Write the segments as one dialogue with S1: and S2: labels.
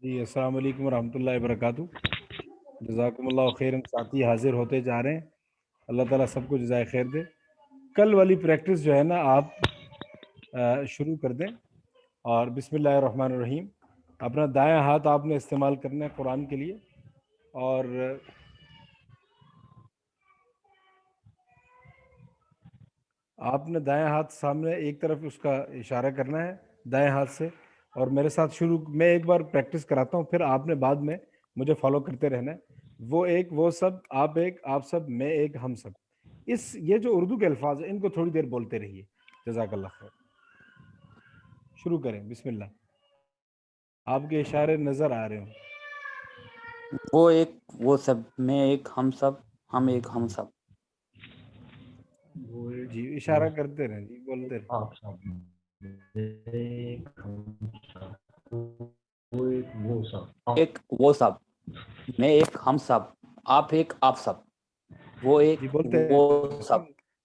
S1: جی السلام علیکم ورحمۃ اللہ وبرکاتہ. جزاکم اللہ خیرن. ساتھی حاضر ہوتے جا رہے ہیں. اللہ تعالیٰ سب کو جزائے خیر دے. کل والی پریکٹس جو ہے نا آپ شروع کر دیں. اور بسم اللہ الرحمن الرحیم. اپنا دائیں ہاتھ آپ نے استعمال کرنا ہے قرآن کے لیے. اور آپ نے دائیں ہاتھ سامنے ایک طرف اس کا اشارہ کرنا ہے دائیں ہاتھ سے. اور میرے ساتھ شروع میں ایک بار پریکٹس کراتا ہوں, پھر آپ نے بعد میں مجھے فالو کرتے رہنا ہے. وہ ایک وہ سب, آپ ایک آپ سب, میں ایک ہم سب. یہ جو اردو کے الفاظ ہیں ان کو تھوڑی دیر بولتے رہیے. جزاک اللہ خیر. شروع کریں. بسم اللہ. آپ کے اشارے نظر آ رہے ہوں.
S2: وہ ایک وہ سب, میں ایک ہم سب, ہم ایک ہم سب.
S1: جی اشارہ کرتے رہیں, جی بولتے رہیں.
S3: آپ سب ایک ہم سب, وہ ایک وہ سب,
S2: ایک وہ سب, میں ایک ہم سب, آپ ایک آپ سب. وہ ایک
S1: جی بولتے
S2: وہ
S1: رہیں.
S2: سب,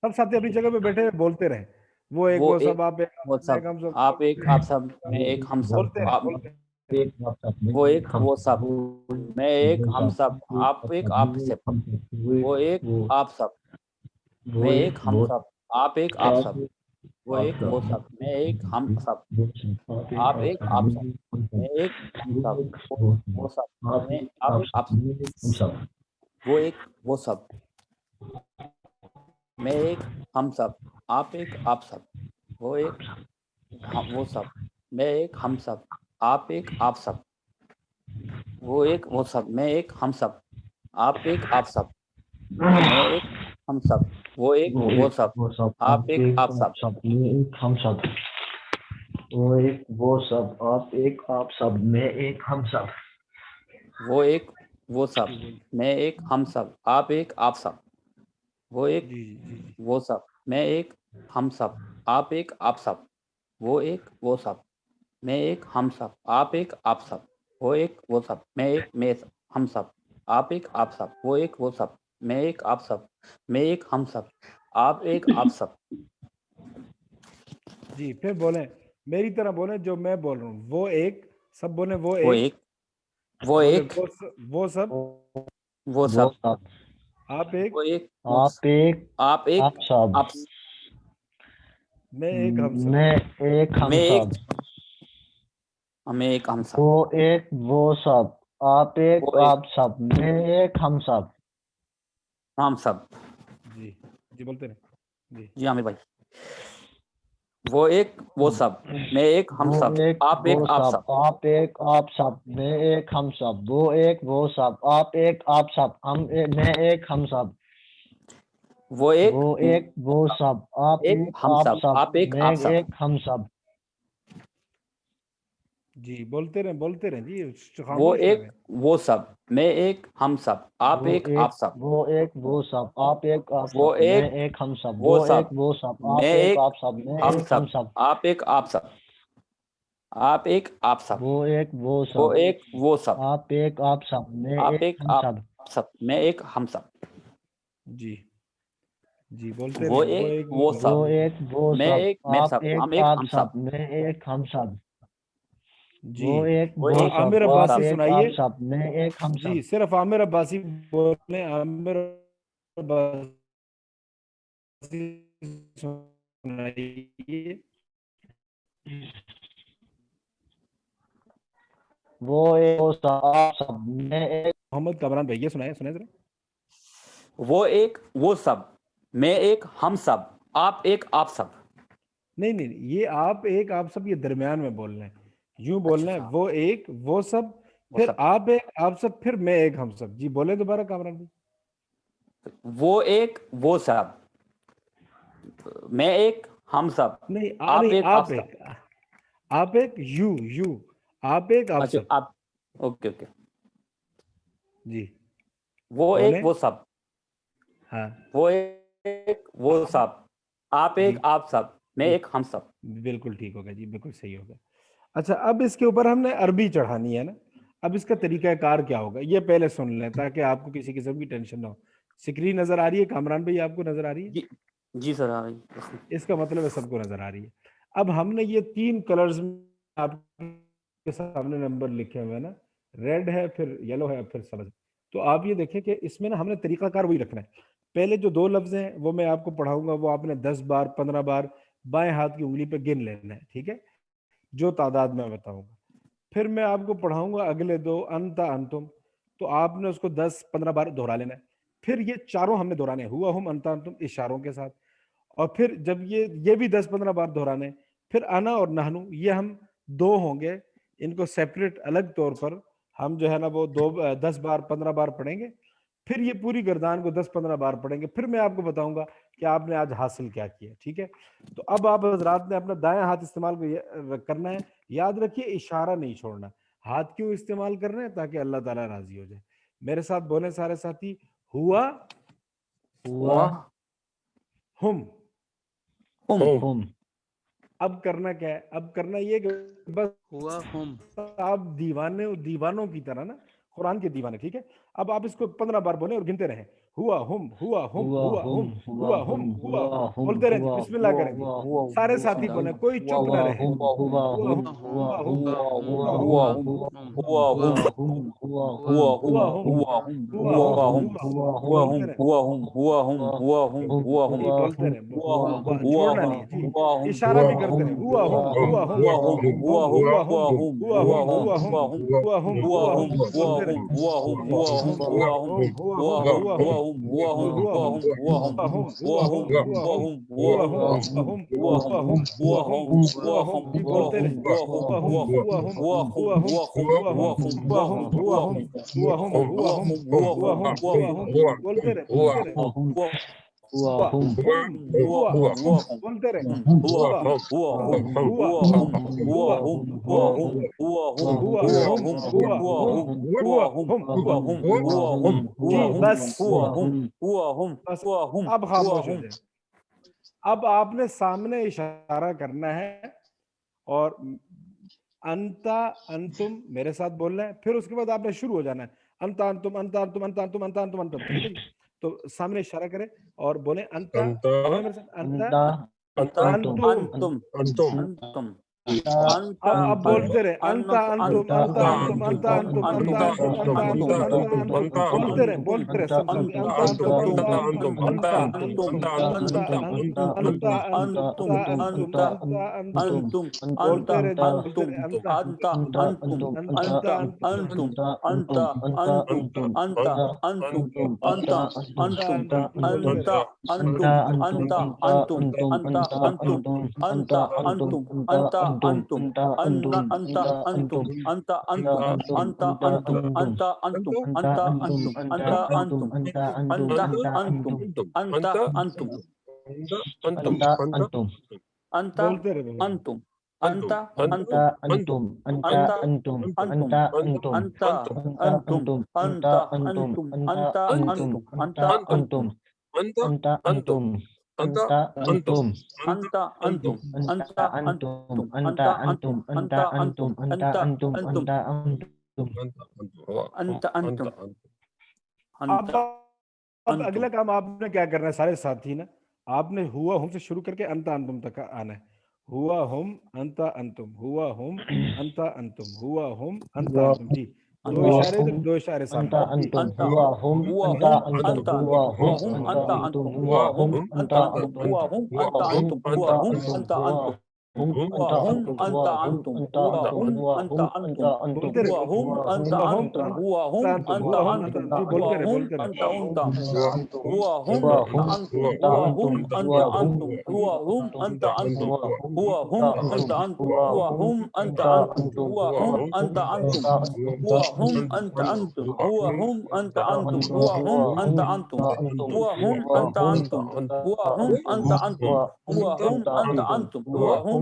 S1: سب ساتھی اپنی جگہ پہ بیٹھے بولتے رہیں. وہ ایک وہ سب, آپ ایک
S2: وہ
S1: میں
S2: سب,
S1: ایک ہم سب.
S2: آپ ایک آپ سب, میں ایک ہم سب.
S1: بولتے رہیں,
S2: آپ
S1: بولتے رہیں.
S3: ایک آپ سب,
S2: وہ ایک وہ سب, میں ایک
S3: وہ
S2: ہم
S3: سب,
S2: سب, آپ ایک آپ سب. وہ ایک آپ سب, میں ایک ہم سب, آپ ایک آپ سب. وہ ایک وہ سب, میں ایک ہم سب, آپ ایک آپ سب. میں ایک ہم سب, وہ سب, میں آپ ایک آپ سب. وہ ایک وہ سب, میں ایک ہم سب, آپ ایک آپ سب. وہ ایک وہ سب, میں ایک ہم سب, آپ ایک آپ سب. وہ ایک وہ سب, میں ایک ہم سب, آپ ایک آپ سب. میں ایک ہم سب, وہ ایک وہ سب, آپ ایک آپ سب.
S3: میں ایک ہم سب. وہ ایک وہ سب, آپ ایک آپ سب, میں ایک ہم سب.
S2: وہ ایک وہ سب, میں ایک ہم سب, آپ ایک آپ سب. وہ ایک
S1: جی جی جی.
S2: وہ سب, میں ایک ہم سب, آپ ایک آپ سب. وہ ایک وہ سب, میں ایک ہم سب, آپ ایک آپ سب. وہ ایک وہ سب, میں ہم سب, آپ ایک آپ سب. وہ ایک وہ سب, میں ایک آپ سب, میں ایک ہم سب, آپ ایک آپ سب.
S1: جی پھر بولیں, میری طرح بولیں جو میں بول رہا ہوں. وہ ایک سب بولیں. وہ
S2: وہ
S1: ایک
S2: ایک وہ
S1: بولیں.
S2: ایک
S1: وہ سب,
S2: وہ سب,
S1: آپ ایک
S2: وہ ایک
S3: آپ ایک
S2: آپ ایک
S3: آپ سب,
S2: آپ,
S1: میں ایک ہم سب.
S3: میں ایک ہم
S2: میں ایک
S3: سب.
S2: میں ایک ہم سب.
S3: وہ ایک وہ سب, آپ ایک
S2: وہ ایک
S3: آپ سب, میں ایک ہم سب.
S2: ہم سب.
S1: جی جی بولتے رہیں. جی
S2: جی عامر بھائی. وہ ایک وہ سب, میں ایک ہم
S3: وہ
S2: سب,
S3: ایک
S2: آپ ایک
S3: وہ
S2: آپ
S3: سب,
S2: سب.
S3: آپ ایک آپ سب, میں ایک ہم سب. وہ ایک وہ سب, آپ ایک آپ سب, میں ایک ہم سب.
S2: وہ ایک
S3: وہ ایک وہ سب, آپ
S2: ایک
S3: ایک
S2: ہم
S3: آپ
S2: سب,
S3: سب,
S2: آپ ایک
S3: میں
S2: آپ سب.
S3: ایک ہم سب.
S1: جی بولتے رہیں, بولتے رہیں. جی
S2: وہ
S1: خاموش نہ
S2: ایک
S1: رہیں.
S2: وہ سب, میں ایک ہم سب, آپ ایک آپ سب.
S3: وہ ایک وہ سب, آپ ایک آپ
S2: وہ
S3: سب, میں
S2: ایک
S3: ایک ہم سب.
S2: وہ
S3: وہ
S2: سب,
S3: ایک وہ سب,
S2: میں
S3: آپ ایک
S2: ایک
S3: آپ سب, میں
S2: ہم
S3: ایک
S2: سب,
S3: ہم سب.
S2: آپ ایک آپ سب, آپ ایک آپ سب.
S3: وہ ایک وہ
S2: وہ
S3: سب,
S2: ایک وہ سب,
S3: آپ ایک آپ سب, میں
S2: آپ
S3: ایک
S2: ایک
S3: ہم
S2: آپ
S3: سب.
S2: سب, میں ایک ہم سب.
S1: جی جی بولتے
S2: وہ
S1: رہیں. وہ
S2: ایک
S1: ایک وہ
S2: وہ
S1: سب.
S3: وہ
S2: سب,
S3: ایک وہ
S2: میں
S3: سب,
S2: ایک میں
S3: آپ
S2: سب, ہم
S3: ایک
S2: ایک
S3: آپ
S2: ہم سب.
S3: سب, میں ایک ہم سب.
S1: جی
S3: وہ ایک
S2: وہ
S3: وہ
S2: ایک
S3: سب,
S1: عامر
S2: وہ
S3: آپ
S1: عباسی
S2: سب.
S3: ایک
S1: سنائیے.
S3: آپ سب, میں ایک ہم سب.
S1: جی صرف عامر عباسی بولیں. عامر عباسی سنائیے.
S3: وہ ایک وہ سب, آپ سب, میں ایک.
S1: محمد کامران بھیا سنائیں, سنائیں ذرا.
S2: وہ ایک وہ سب, میں ایک ہم سب, آپ ایک آپ سب.
S1: نہیں نہیں, یہ آپ ایک آپ سب, یہ درمیان میں بولنا ہے. یوں بولنا ہے,
S2: اچھا
S1: وہ ایک وہ سب,
S2: وہ
S1: پھر
S2: سب.
S1: آپ ایک آپ سب, پھر میں ایک ہم سب. جی بولے دوبارہ کامران بھی.
S2: وہ ایک وہ سب, میں ایک ہم سب,
S1: نہیں
S2: آپ
S1: نہیں,
S2: ایک آپ سب.
S1: آپ ایک یو آپ ایک آپ
S2: اچھا
S1: سب.
S2: آپ, اوکے اوکے.
S1: جی
S2: وہ
S1: بولیں۔
S2: ایک وہ سب،
S1: ہاں
S2: وہ ایک وہ سب، آپ ایک
S1: جی
S2: آپ سب، میں ایک ہم سب۔
S1: بالکل ٹھیک ہوگا جی، بالکل صحیح ہوگا۔ اچھا اب اس کے اوپر ہم نے عربی چڑھانی ہے نا، اب اس کا طریقہ کار کیا ہوگا یہ پہلے سن لیں تاکہ آپ کو کسی قسم کی ٹینشن نہ ہو۔ اسکرین نظر آ رہی ہے کامران بھائی، آپ کو نظر آ رہی ہے؟
S2: جی سر آ رہی۔
S1: اس کا مطلب ہے سب کو نظر آ رہی ہے۔ اب ہم نے یہ 3 کلرز آپ کے سامنے نمبر لکھے ہوئے ہیں نا، ریڈ ہے، پھر یلو ہے، پھر سبز۔ تو آپ یہ دیکھیں کہ اس میں نا ہم نے طریقہ کار وہی رکھنا ہے۔ پہلے جو 2 لفظ ہیں وہ میں آپ کو پڑھاؤں گا، وہ آپ نے 10 بار 15 بار بائیں ہاتھ کی انگلی پہ گن لینا ہے، ٹھیک ہے، جو تعداد میں بتاؤں گا۔ پھر میں آپ کو پڑھاؤں گا اگلے 2 انتا انتم، تو آپ نے اس کو 10 15 بار دہرا لینا ہے۔ پھر یہ چاروں ہم نے دہرانے ہیں، ہوا ہم انتا انتم اشاروں کے ساتھ، اور پھر جب یہ بھی 10 15 بار دہرانے، پھر انا اور نحنو یہ ہم 2 ہوں گے، ان کو سیپریٹ الگ طور پر ہم جو ہے نا وہ 10 بار 15 بار پڑھیں گے۔ پھر یہ پوری گردان کو 10 15 بار پڑھیں گے، پھر میں آپ کو بتاؤں گا کہ آپ نے آج حاصل کیا کیا، ٹھیک ہے۔ تو اب آپ حضرات نے اپنا دائیں ہاتھ استعمال کرنا ہے، یاد رکھیے اشارہ نہیں چھوڑنا۔ ہاتھ کیوں استعمال کرنا ہے؟ تاکہ اللہ تعالیٰ راضی ہو جائے۔ میرے ساتھ بولیں سارے ساتھی، ہوا
S3: ہوا
S1: ہم۔
S3: ہم
S1: اب کرنا کیا ہے؟ اب کرنا یہ کہ بس
S4: ہوا ہم
S1: آپ دیوانوں کی طرح نا، قرآن کے دیوانے، ٹھیک ہے۔ اب آپ اس کو 15 بار بولیں اور گنتے رہیں، ہوا ہم ہوا ہم ہوا ہم ہوا ہم ہوا ہم، بولتے رہیں جی، بسم اللہ کریں جی، سارے ساتھی بولیں، کوئی چپ نہ رہے۔ ہوا ہم ہوا ہم ہوا ہم ہوا ہم ہوا ہم بولتے رہیں جی، بولتے رہیں، چھوڑنا نہیں ہے جی، اشارہ بھی کرتے رہیں، ہوا ہم ہوا ہم ہم ہوا ہم ہوا ہم ہوا ہم ہوا ہم ہوا ہم، بولتے رہیں ہوا ہم ہوا ہم ہوا ہم ہوا ہم ہوا ہم ہوا ہم ہوا ہم ہوا ہم ہوا ہم ہوا ہم ہوا ہم جی، بولتے رہیں ہوا ہم ہوا ہم ہوا ہم ہوا ہم ہوا ہم ہوا ہم ہوا ہم ہوا ہم ہوا ہم ہوا ہم، بولتے رہیں بولتے رہیں ہوا ہم ہوا بولتے رہیں ہوا ہم ہوا ہوا ہوا ہوا ہم ہوا ہوا ہم جی، بس بس اب خاموش ہو جائیں۔ اب آپ نے سامنے اشارہ کرنا ہے اور انتا انتم میرے ساتھ بولنا ہے، پھر اس کے بعد آپ نے شروع ہو جانا ہے انتا انتم انتا انتم انتا انتم انتا انتم انتم، ٹھیک ہے جی۔ تو سامنے اشارہ کریں اور بولیں انتا، بولیں میرے ساتھ انتا انتم۔ اب بولتے رہے انتا انتم انتا انتم انتا انتم انتا انتم انتا انتم انتا انتم، بولتے رہے سب ساتھی، انتا انتم انتا انتم انتا انتم انتا انتم انتا انتم انتا انتم، بولتے رہے جی، بولتے رہے انتا انتم انتا انتم انتا انتم انتا انتم انتا انتم جی، بولتے رہے انتم انتا انتم انتا انتم انتا انتم انتا انتم انتا انتم انتا انتم انتا انتم انتا انتم انتا انتم انتا انتم انتا انتم انتا انتم انتا
S3: انتا
S1: بولتے رہے
S2: انتم انتا
S3: انتا
S2: انتم
S3: انتا
S2: انتا
S3: انتم
S2: انتم
S3: انتا انتم
S2: انتا انتم انتا انتم انتا انتم انتا انتم
S3: انتا انتم انتا انتم
S2: انتا انتم
S3: انتا
S2: انتا
S3: انتم
S2: انتم
S3: انتا
S2: انتا
S3: انتم
S2: انتم
S3: انتا
S2: انتا
S3: انتم
S2: انتم
S3: انتا
S2: انتا
S3: انتم
S2: انتم
S3: انتا انتم
S2: انتا انتم
S1: اب
S2: انتا
S1: اب
S2: انتم
S1: اگلا کام آپ نے کیا کرنا ہے سارے ساتھی نا، آپ نے ہوا ہم سے شروع کر کے انتا انتم تک آنا ہے، ہوا ہم انتا انتم ہوا ہم انتا انتم ہوا ہم انتا انتم جی، 2 اشارے ادھر 2 اشارے سامنے
S3: انتا
S1: جی۔
S3: انتم
S2: انتا
S3: ہوا ہم
S2: ہوا
S3: انتا
S2: ہم
S3: انتم
S2: انتا
S3: ہوا
S2: انتم
S3: ہم
S2: ہوا
S3: انتا
S2: ہم
S3: انتم
S2: انتا
S3: ہوا
S2: انتم
S3: ہم
S2: ہوا
S3: انتا
S2: ہم انتا
S3: انتم
S2: انتم ہوا
S3: ہوا
S2: ہم
S3: ہم
S2: انتا انتم
S3: انتا
S2: ہوا ہم
S3: انتم
S2: انتا
S3: ہوا
S2: انتم
S3: ہم
S2: ہوا
S3: انتا
S2: ہم
S3: انتم
S2: انتا
S3: ہوا ہم
S2: انتم
S3: انتا
S2: ہوا
S3: انتم
S2: ہم
S3: ہوا
S2: انتا
S3: ہم
S2: انتم
S3: انتا انتم
S1: بولتے رہے
S2: ہوا ہم
S3: ہوا ہم
S2: انتا
S1: ہوا ہم
S2: انتم
S3: انتا
S2: ہوا ہم
S1: انتا انتم
S2: انتا
S1: ہوا ہم
S2: انتم
S1: انتا جی،
S2: ہوا
S1: بولتے
S2: ہم
S1: رہے
S2: انتا انتم
S3: انتا انتم
S2: ہوا ہم
S3: ہوا
S2: انتا
S3: ہم
S2: انتم
S3: انتا
S2: ہوا
S3: انتم
S2: ہم
S3: ہوا
S2: انتا
S3: ہم
S2: انتم
S1: جی
S2: ہوا ہم
S3: انتم
S2: انتا انتم
S3: ہوا ہم
S2: ہوا
S3: انتا
S2: ہم
S3: انتم
S2: انتا انتم
S3: ہوا
S2: ہوا
S3: ہم
S2: ہم انتا
S3: انتا
S2: انتم
S3: انتم
S2: ہوا
S3: ہوا
S2: ہم
S3: ہم
S2: انتا انتم
S3: انتا انتم
S2: هو هم أنت أنتم هو هم أنت أنتم هو هم أنت أنتم هو هم أنت أنتم هو هم أنت أنتم هو هم أنت أنتم هو هم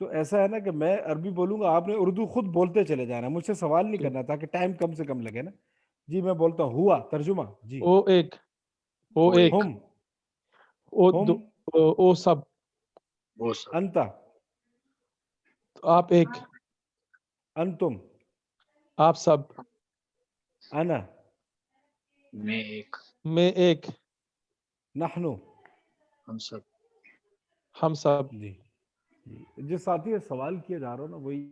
S1: تو ایسا ہے نا کہ میں عربی بولوں گا, آپ نے اردو خود بولتے چلے جانا, مجھ سے سوال نہیں کرنا تاکہ ٹائم کم سے کم لگے نا. جی میں بولتا ہوں ہوا, ترجمہ جی.
S5: او ایک, او
S6: وہ
S5: ایک,
S1: ہم,
S5: او
S1: ہم,
S5: دو, او سب,
S6: وہ سب,
S1: انتا,
S5: آپ ایک,
S1: انتم,
S5: آپ سب,
S1: انا,
S6: میں ایک,
S5: میں ایک,
S1: نحنو.
S6: ہم سب.
S5: ہم سب.
S1: جی جس ساتھی سے سوال کیا جا رہا ہو نا وہی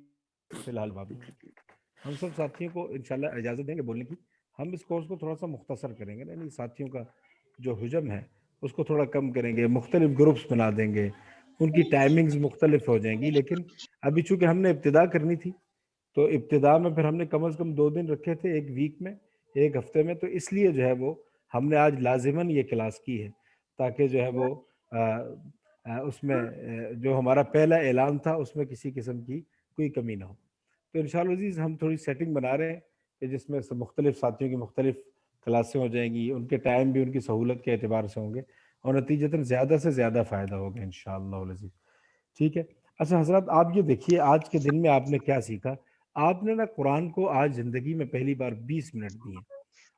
S1: فی الحال بابی. ہم سب ساتھیوں کو انشاءاللہ اجازت دیں گے بولنے کی. ہم اس کورس کو تھوڑا سا مختصر کریں گے, یعنی ساتھیوں کا جو حجم ہے اس کو تھوڑا کم کریں گے, مختلف گروپس بنا دیں گے, ان کی ٹائمنگز مختلف ہو جائیں گی. لیکن ابھی چونکہ ہم نے ابتدا کرنی تھی تو ابتدا میں پھر ہم نے کم از کم 2 دن رکھے تھے, ایک ویک میں, ایک ہفتے میں, تو اس لیے جو ہے وہ ہم نے آج لازماً یہ کلاس کی ہے تاکہ جو ہے وہ اس میں جو ہمارا پہلا اعلان تھا اس میں کسی قسم کی کوئی کمی نہ ہو. تو انشاءاللہ عزیز ہم تھوڑی سیٹنگ بنا رہے ہیں کہ جس میں مختلف ساتھیوں کی مختلف کلاسیں ہو جائیں گی, ان کے ٹائم بھی ان کی سہولت کے اعتبار سے ہوں گے اور نتیجتاً زیادہ سے زیادہ فائدہ ہوگا انشاءاللہ العزیز. ٹھیک ہے. اچھا حضرات آپ یہ دیکھیے آج کے دن میں آپ نے کیا سیکھا. آپ نے نا قرآن کو آج زندگی میں پہلی بار 20 منٹ دیے,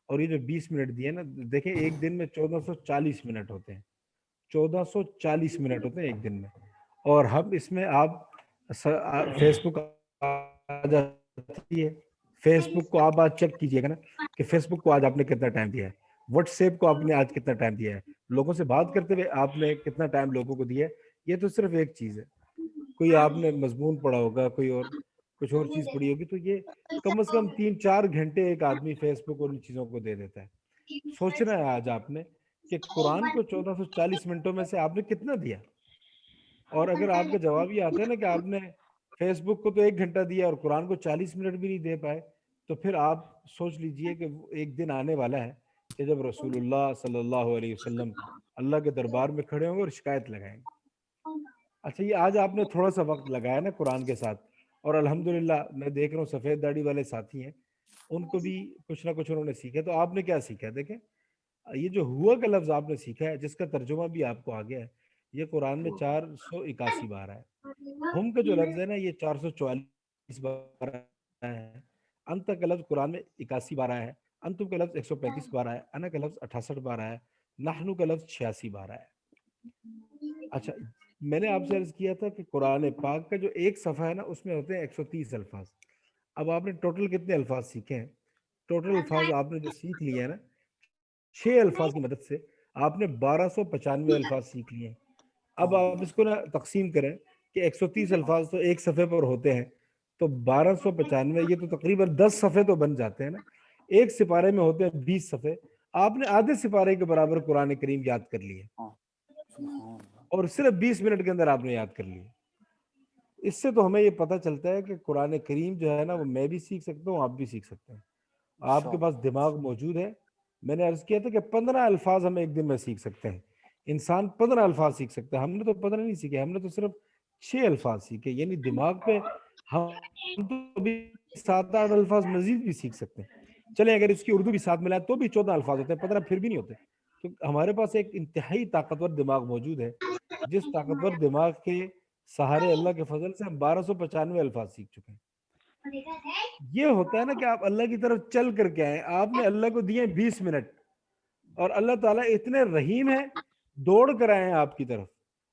S1: اور یہ جو 20 منٹ دیے نا, دیکھیں ایک دن میں 1440 منٹ ہوتے ہیں, 1440 منٹ ہوتے ہیں ایک دن میں. اور ہم اس میں آپ فیس بک آ جاتی ہے, فیس بک کو آپ آج چیک کیجئے گا نا کہ فیس بک کو آج آپ نے کتنا ٹائم دیا ہے, واٹس ایپ کو آپ نے آج کتنا ٹائم دیا ہے, لوگوں سے بات کرتے ہوئے آپ نے کتنا ٹائم لوگوں کو دیا ہے. یہ تو صرف ایک چیز ہے, کوئی آپ نے مضمون پڑھا ہوگا, کوئی اور کچھ اور چیز پڑھی ہوگی, تو یہ کم از کم 3-4 گھنٹے ایک آدمی فیس بک اور ان چیزوں کو دے دیتا ہے. سوچنا ہے آج آپ نے کہ قرآن کو 1440 منٹوں میں سے آپ نے کتنا دیا. اور اگر آپ کا جواب یہ آتا ہے نا کہ آپ نے فیس بک کو تو 1 گھنٹہ دیا اور قرآن کو 40 منٹ بھی نہیں دے پائے, تو پھر آپ سوچ لیجئے کہ ایک دن آنے والا ہے کہ جب رسول اللہ صلی اللہ علیہ وسلم اللہ کے دربار میں کھڑے ہوں گے اور شکایت لگائیں گے. اچھا یہ آج آپ نے تھوڑا سا وقت لگایا نا قرآن کے ساتھ, اور الحمدللہ میں دیکھ رہا ہوں سفید داڑھی والے ساتھی ہیں, ان کو بھی کچھ نہ کچھ انہوں نے سیکھا. تو آپ نے کیا سیکھا؟ دیکھیں یہ جو ہوا کا لفظ آپ نے سیکھا ہے, جس کا ترجمہ بھی آپ کو آ گیا ہے, یہ قرآن میں 481 بار ہے. ہم کا جو لفظ ہے نا یہ 444 بار آیا ہے. انت کا لفظ قرآن میں 81 بار آیا ہے, انتم کا لفظ 135 بار آیا ہے, انا کا لفظ 68 بار آیا ہے, نحنو کا لفظ 86 بار آیا ہے. اچھا میں نے آپ سے عرض کیا تھا کہ قرآن پاک کا جو ایک صفحہ ہے نا اس میں ہوتے ہیں 130 الفاظ. اب آپ نے ٹوٹل کتنے الفاظ سیکھے ہیں؟ ٹوٹل الفاظ آپ نے جو سیکھ لیے ہیں نا 6 الفاظ کی مدد سے آپ نے 1295 الفاظ سیکھ لیے ہیں. اب آپ اس کو نا تقسیم کریں کہ 130 الفاظ تو ایک صفحے پر ہوتے ہیں, تو 1295 یہ تو تقریباً 10 صفحے تو بن جاتے ہیں نا. ایک سپارے میں ہوتے ہیں 20 صفحے, آپ نے آدھے سپارے کے برابر قرآن کریم یاد کر لیے, اور صرف 20 منٹ کے اندر آپ نے یاد کر لیے. اس سے تو ہمیں یہ پتہ چلتا ہے کہ قرآن کریم جو ہے نا وہ میں بھی سیکھ سکتا ہوں, آپ بھی سیکھ سکتے ہیں. آپ کے پاس دماغ موجود ہے. میں نے عرض کیا تھا کہ 15 الفاظ ہم ایک دن میں سیکھ سکتے ہیں. انسان 15 الفاظ سیکھ سکتا ہے, ہم نے تو 15 نہیں سیکھے, ہم نے تو صرف 6 الفاظ سیکھے. یعنی دماغ پہ ہم تو ابھی 7-8 الفاظ مزید بھی سیکھ سکتے ہیں. چلیں اگر اس کی اردو بھی ساتھ ملائے تو بھی 14 الفاظ ہوتے ہیں, 15 پھر بھی نہیں ہوتے. تو ہمارے پاس ایک انتہائی طاقتور دماغ موجود ہے, جس طاقتور دماغ کے سہارے اللہ کے فضل سے ہم 1295 الفاظ سیکھ چکے ہیں. یہ ہوتا ہے نا کہ آپ اللہ کی طرف چل کر کے آئیں, آپ نے اللہ کو دیے 20 منٹ, اور اللہ تعالیٰ اتنے رحیم ہے, دوڑ کر آئے ہیں آپ کی طرف.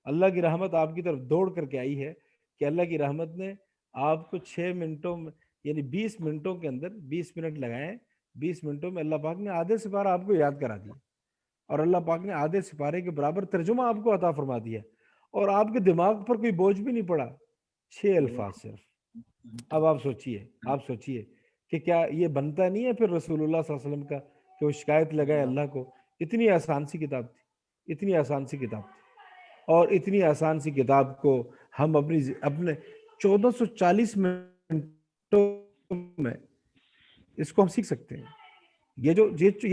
S1: اللہ کی رحمت آپ کی طرف دوڑ کر کے آئی ہے کہ اللہ کی رحمت نے آپ کو 6 منٹوں میں یعنی 20 منٹوں کے اندر 20 منٹ لگائے. 20 منٹوں میں اللہ پاک نے آدھے سپارہ آپ کو یاد کرا دیا, اور اللہ پاک نے آدھے سپارے کے برابر ترجمہ آپ کو عطا فرما دیا, اور آپ کے دماغ پر کوئی بوجھ بھی نہیں پڑا. 6 الفاظ صرف. اب آپ سوچئے کہ کیا یہ بنتا نہیں ہے پھر رسول اللہ صلی اللہ علیہ وسلم کا کہ وہ شکایت لگائے اللہ کو. اتنی آسان سی کتاب تھی, اتنی آسان سی کتاب تھی, اور اتنی آسان سی کتاب کو ہم اپنے 1440 منٹوں میں اس کو ہم سیکھ سکتے ہیں. یہ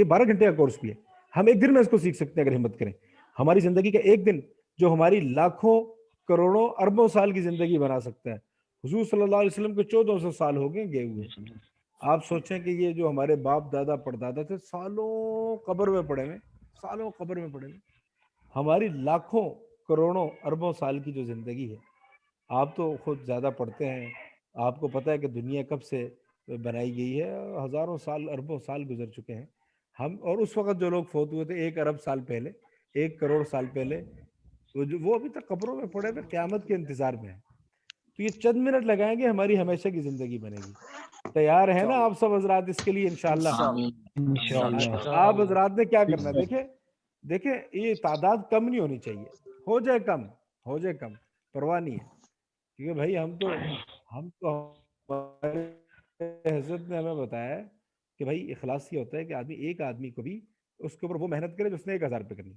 S1: 12 گھنٹے کا کورس بھی ہے, ہم ایک دن میں اس کو سیکھ سکتے ہیں اگر ہمت کریں. ہماری زندگی کا ایک دن جو ہماری لاکھوں کروڑوں اربوں سال کی زندگی بنا سکتا ہے. حضور صلی اللہ علیہ وسلم کو 1400 سال ہو گئے ہوئے. آپ سوچیں کہ یہ جو ہمارے باپ دادا پردادا تھے سالوں قبر میں پڑے ہوئے, ہماری لاکھوں کروڑوں اربوں سال کی جو زندگی ہے, آپ تو خود زیادہ پڑھتے ہیں, آپ کو پتہ ہے کہ دنیا کب سے بنائی گئی ہے, ہزاروں سال اربوں سال گزر چکے ہیں. ہم اور اس وقت جو لوگ فوت ہوئے تھے 1 ارب سال پہلے, 1 کروڑ سال پہلے, وہ ابھی تک قبروں میں پڑے ہوئے قیامت کے انتظار میں ہیں. تو یہ چند منٹ لگائیں گے, ہماری ہمیشہ کی زندگی بنے گی. تیار ہیں نا آپ سب حضرات اس کے لیے انشاءاللہ؟
S6: آمین
S3: انشاءاللہ.
S1: آپ حضرات نے کیا کرنا ہے, دیکھیں یہ تعداد کم نہیں ہونی چاہیے, ہو جائے کم پرواہ نہیں ہے, کیونکہ بھائی ہم تو ہمارے حضرت نے ہمیں بتایا ہے کہ بھائی اخلاص یہ ہوتا ہے کہ ایک آدمی کو بھی اس کے اوپر وہ محنت کرے جو اس نے 1000 روپے کرنی.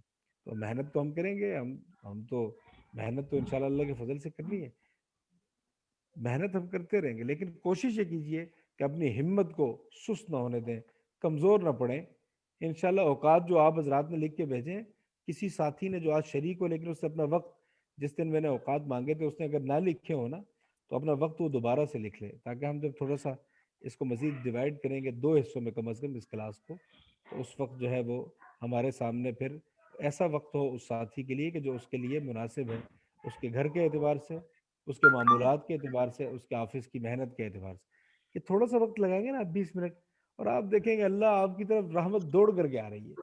S1: تو محنت تو ہم کریں گے, ہم تو محنت تو انشاءاللہ اللہ کے فضل سے کرنی ہے, محنت ہم کرتے رہیں گے, لیکن کوشش یہ کیجئے کہ اپنی ہمت کو سست نہ ہونے دیں, کمزور نہ پڑیں. انشاءاللہ اوقات جو آپ حضرات نے لکھ کے بھیجے ہیں, کسی ساتھی نے جو آج شریک ہو لیکن اس سے اپنا وقت, جس دن میں نے اوقات مانگے تھے اس نے اگر نہ لکھے ہو نا, تو اپنا وقت وہ دوبارہ سے لکھ لے, تاکہ ہم جب تھوڑا سا اس کو مزید ڈیوائڈ کریں گے 2 حصوں میں کم از کم اس کلاس کو, تو اس وقت جو ہے وہ ہمارے سامنے پھر ایسا وقت ہو اس ساتھی کے لیے کہ جو اس کے لیے مناسب ہے, اس کے گھر کے اعتبار سے, اس کے معمولات کے اعتبار سے, اس کے آفس کی محنت کے اعتبار سے. کہ تھوڑا سا وقت لگائیں گے نا آپ 20 منٹ, اور آپ دیکھیں گے اللہ آپ کی طرف رحمت دوڑ کر کے آ رہی ہے.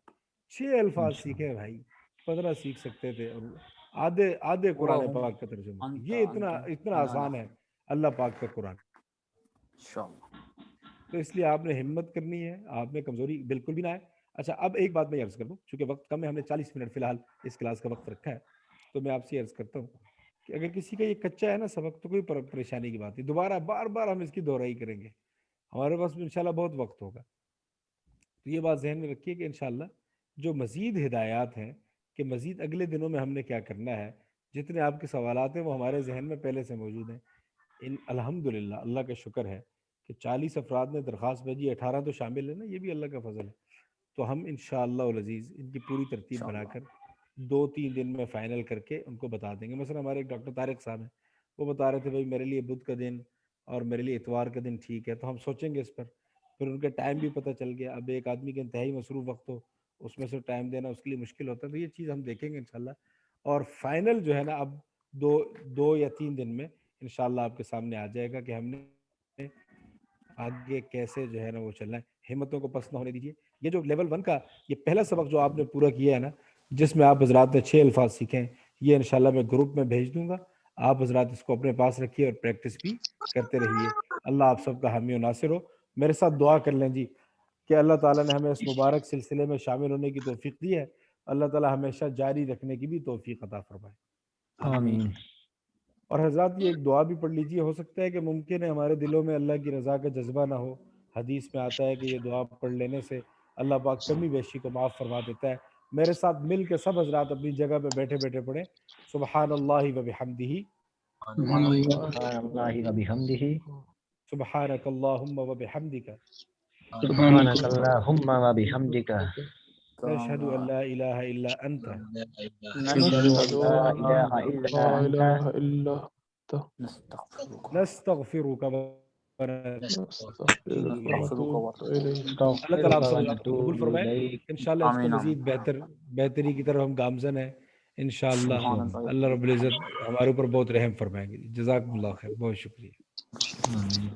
S1: 6 الفاظ سیکھے بھائی, 15 سیکھ سکتے تھے, اور آدھے قرآن پاک کا ترجمہ. یہ اتنا آسان ہے اللہ پاک کا قرآن. تو اس لیے آپ نے ہمت کرنی ہے, آپ نے کمزوری بالکل بھی نہ ہے. اچھا اب ایک بات میں عرض کر دوں, چونکہ وقت کم ہے, ہم نے 40 منٹ فی الحال اس کلاس کا وقت رکھا ہے, تو میں آپ سے عرض کرتا ہوں کہ اگر کسی کا یہ کچا ہے نا سبق, تو کوئی پریشانی کی بات نہیں, دوبارہ بار بار ہم اس کی دہرائی کریں گے, ہمارے پاس انشاءاللہ بہت وقت ہوگا. تو یہ بات ذہن میں رکھیے کہ انشاءاللہ جو مزید ہدایات ہیں کہ مزید اگلے دنوں میں ہم نے کیا کرنا ہے, جتنے آپ کے سوالات ہیں وہ ہمارے ذہن میں پہلے سے موجود ہیں. الحمدللہ اللہ کا شکر ہے کہ 40 افراد نے درخواست بھیجی, 18 تو شامل ہے نا, یہ بھی اللہ کا فضل ہے. تو ہم انشاءاللہ العزیز ان کی پوری ترتیب بنا کر 2-3 دن میں فائنل کر کے ان کو بتا دیں گے. مثلا ہمارے ایک ڈاکٹر طارق صاحب ہیں, وہ بتا رہے تھے بھائی میرے لیے بدھ کا دن اور میرے لیے اتوار کا دن ٹھیک ہے, تو ہم سوچیں گے اس پر. پھر ان کا ٹائم بھی پتہ چل گیا, اب ایک آدمی کے انتہائی مصروف وقت ہو, اس میں سے ٹائم دینا اس کے لیے مشکل ہوتا ہے, تو یہ چیز ہم دیکھیں گے انشاءاللہ. اور فائنل جو ہے نا اب 2 یا 3 دن میں انشاءاللہ آپ کے سامنے آ جائے گا کہ ہم نے آگے کیسے جو ہے نا وہ چلنا ہے. ہمتوں کو پست نہ ہونے دیجیے. یہ جو لیول 1 کا یہ پہلا سبق جو آپ نے پورا کیا ہے نا, جس میں آپ حضرات نے 6 الفاظ سیکھے ہیں, یہ انشاءاللہ میں گروپ میں بھیج دوں گا. آپ حضرات اس کو اپنے پاس رکھیے اور پریکٹس بھی کرتے رہیے. اللہ آپ سب کا حامی و ناصر ہو. میرے ساتھ دعا کر لیں جی کہ اللہ تعالیٰ نے ہمیں اس مبارک سلسلے میں شامل ہونے کی توفیق دی ہے, اللہ تعالیٰ ہمیشہ جاری رکھنے کی بھی توفیق عطا فرمائے.
S3: آمین.
S1: اور حضرات یہ ایک دعا بھی پڑھ لیجیے, ہو سکتا ہے کہ ممکن ہے ہمارے دلوں میں اللہ کی رضا کا جذبہ نہ ہو. حدیث میں آتا ہے کہ یہ دعا پڑھ لینے سے اللہ پاک کمی بیشی کو معاف فرما دیتا ہے. میرے ساتھ مل کے سب حضرات اپنی جگہ پہ بیٹھے بیٹھے پڑھیں, سبحان اللہ و بحمدہ,
S3: سبحان اللہ و بحمدہ,
S1: سبحانک اللہم و بحمدک,
S3: سبحانک اللہم و بحمدک,
S1: نشہد ان لا الہ الا انت,
S3: نشہد ان لا الہ الا
S5: لا
S3: انت,
S5: إله إلا
S1: نستغفرک و
S5: نستغفرك ونتوب إليك.
S1: اللہ تعالیٰ آپ سب
S3: نستغفرک و
S1: حضرات کو قبول
S3: نتوب
S1: فرمائے.
S3: الیک.
S1: انشاءاللہ اس کو مزید بہتری کی طرف ہم گامزن ہیں انشاءاللہ. اللہ رب العزت ہمارے اوپر بہت رحم فرمائیں گے. جزاکم اللہ خیر, بہت شکریہ.
S3: آمین.